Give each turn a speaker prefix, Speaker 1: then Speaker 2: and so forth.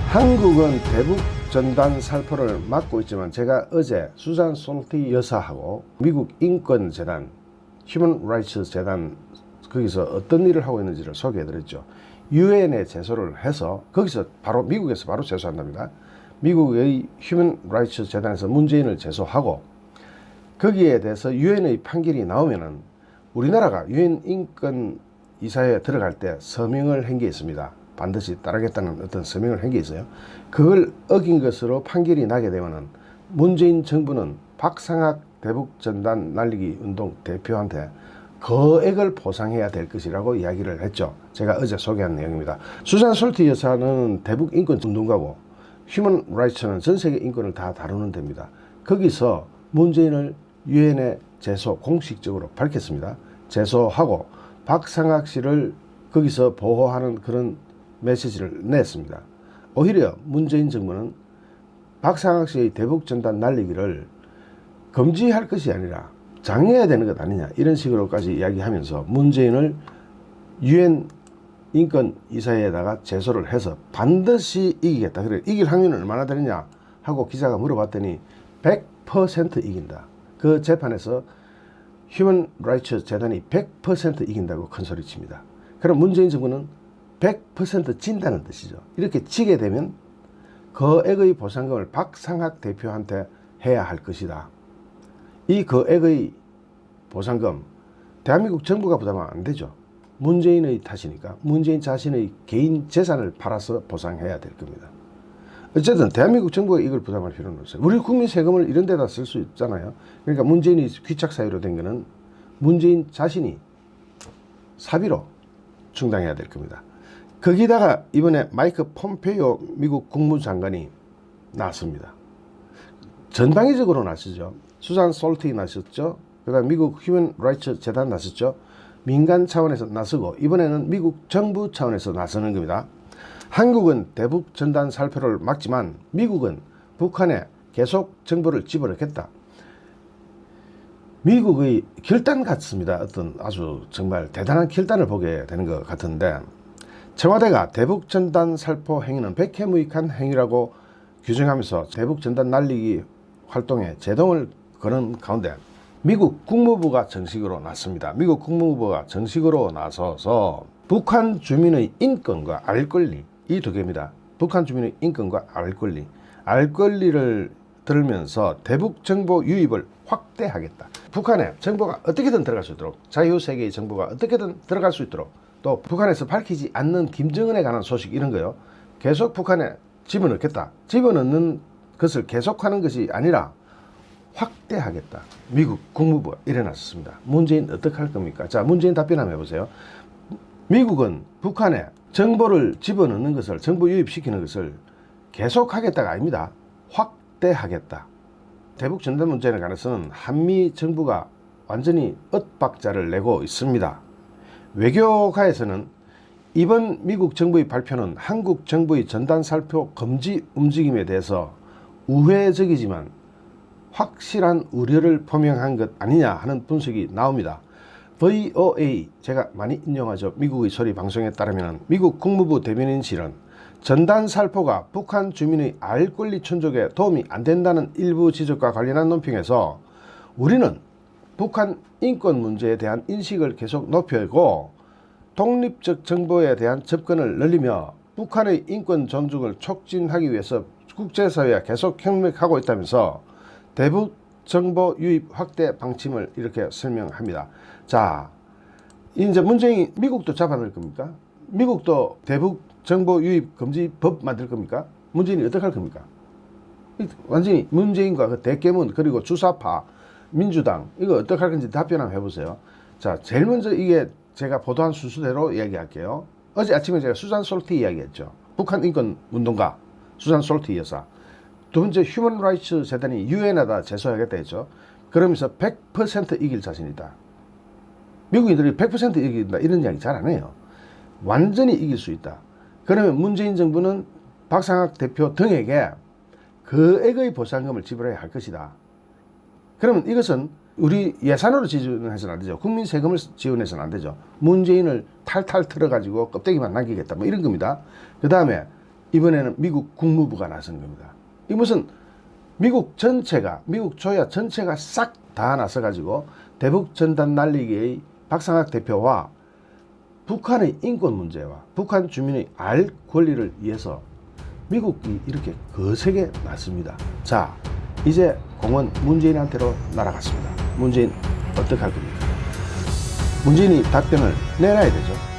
Speaker 1: 한국은 대북 전단 살포를 막고 있지만 제가 어제 수잔 솔티 여사하고 미국 인권재단, 휴먼 라이츠 재단 거기서 어떤 일을 하고 있는지를 소개해드렸죠. 유엔에 제소를 해서 거기서 바로 미국에서 바로 제소한답니다. 미국의 휴먼 라이츠 재단에서 문재인을 제소하고 거기에 대해서 유엔의 판결이 나오면은 우리나라가 유엔 인권 이사회에 들어갈 때 서명을 한 게 있습니다. 반드시 따르겠다는 어떤 서명을 한 게 있어요. 그걸 어긴 것으로 판결이 나게 되면은 문재인 정부는 박상학 대북 전단 날리기 운동 대표한테 거액을 보상해야 될 것이라고 이야기를 했죠. 제가 어제 소개한 내용입니다. 수잔 솔티 여사는 대북 인권 운동가고 휴먼 라이츠는 전 세계 인권을 다 다루는 데입니다. 거기서 문재인을 유엔에 제소 공식적으로 밝혔습니다. 제소하고 박상학 씨를 거기서 보호하는 그런 메시지를 냈습니다. 오히려 문재인 정부는 박상학 씨의 대북 전단 날리기를 금지할 것이 아니라 장려해야 되는 것 아니냐 이런 식으로까지 이야기하면서 문재인을 유엔 인권 이사회에다가 제소를 해서 반드시 이기겠다. 그래 이길 확률은 얼마나 되느냐 하고 기자가 물어봤더니 100% 이긴다. 그 재판에서 휴먼 라이츠 재단이 100% 이긴다고 큰소리 칩니다. 그럼 문재인 정부는 100% 진다는 뜻이죠. 이렇게 지게 되면 거액의 보상금을 박상학 대표한테 해야 할 것이다. 이 거액의 보상금 대한민국 정부가 부담하면 안 되죠. 문재인의 탓이니까 문재인 자신의 개인 재산을 팔아서 보상해야 될 겁니다. 어쨌든 대한민국 정부가 이걸 부담할 필요는 없어요. 우리 국민 세금을 이런 데다 쓸 수 있잖아요. 그러니까 문재인이 귀착 사유로 된 거는 문재인 자신이 사비로 충당해야 될 겁니다. 거기다가 이번에 마이크 폼페이오 미국 국무장관이 나섭니다. 전방위적으로 나서죠. 수잔 솔티 나섰죠. 그 다음 미국 휴먼 라이츠 재단 나섰죠. 민간 차원에서 나서고 이번에는 미국 정부 차원에서 나서는 겁니다. 한국은 대북 전단 살포를 막지만 미국은 북한에 계속 정보를 집어넣겠다. 미국의 결단 같습니다. 어떤 아주 정말 대단한 결단을 보게 되는 것 같은데 청와대가 대북 전단 살포 행위는 백해무익한 행위라고 규정하면서 대북 전단 날리기 활동에 제동을 거는 가운데 미국 국무부가 정식으로 나섭니다. 미국 국무부가 정식으로 나서서 북한 주민의 인권과 알 권리 이 두 개입니다. 북한 주민의 인권과 알 권리를 들면서 대북 정보 유입을 확대하겠다. 북한에 정보가 어떻게든 들어갈 수 있도록 자유세계의 정보가 어떻게든 들어갈 수 있도록 또 북한에서 밝히지 않는 김정은에 관한 소식 이런 거요. 계속 북한에 집어넣겠다. 집어넣는 것을 계속하는 것이 아니라 확대하겠다. 미국 국무부가 일어났습니다. 문재인 어떻게 할 겁니까? 자, 문재인 답변 한번 해보세요. 미국은 북한에 정보를 집어넣는 것을 정보 유입시키는 것을 계속하겠다가 아닙니다. 확대하겠다. 대북 전단 문제에 관해서는 한미 정부가 완전히 엇박자를 내고 있습니다. 외교가에서는 이번 미국 정부의 발표는 한국 정부의 전단 살포 금지 움직임에 대해서 우회적이지만 확실한 우려를 표명한 것 아니냐 하는 분석이 나옵니다. VOA 제가 많이 인용하죠. 미국의 소리 방송에 따르면 미국 국무부 대변인실은 전단 살포가 북한 주민의 알 권리 충족에 도움이 안 된다는 일부 지적과 관련한 논평에서 우리는 북한 인권 문제에 대한 인식을 계속 높이고 독립적 정보에 대한 접근을 늘리며 북한의 인권 존중을 촉진하기 위해서 국제사회에 계속 협력하고 있다면서 대북 정보 유입 확대 방침을 이렇게 설명합니다. 자, 이제 문재인 미국도 잡아낼 겁니까? 미국도 대북 정보 유입 금지 법 만들 겁니까? 문재인이 어떻게 할 겁니까? 완전히 문재인과 그 대깨문 그리고 주사파 민주당 이거 어떻게 할 건지 답변 한번 해보세요. 자, 제일 먼저 이게 제가 보도한 순서대로 이야기할게요. 어제 아침에 제가 수잔 솔티 이야기했죠. 북한 인권 운동가 수잔 솔티 여사. 두 번째 휴먼 라이츠 재단이 유엔에다 제소하겠다 했죠. 그러면서 100% 이길 자신이다. 미국인들이 100% 이긴다 이런 이야기 잘 안 해요. 완전히 이길 수 있다. 그러면 문재인 정부는 박상학 대표 등에게 거액의 보상금을 지불해야 할 것이다. 그러면 이것은 우리 예산으로 지원해서는 안 되죠. 국민 세금을 지원해서는 안 되죠. 문재인을 탈탈 털어가지고 껍데기만 남기겠다 뭐 이런 겁니다. 그 다음에 이번에는 미국 국무부가 나선 겁니다. 이 무슨 미국 전체가, 미국 조야 전체가 싹 다 나서 가지고 대북 전단 날리기의 박상학 대표와 북한의 인권 문제와 북한 주민의 알 권리를 위해서 미국이 이렇게 거세게 났습니다. 자, 이제 공은 문재인한테로 날아갔습니다. 문재인 어떻게 할 겁니까? 문재인이 답변을 내놔야 되죠.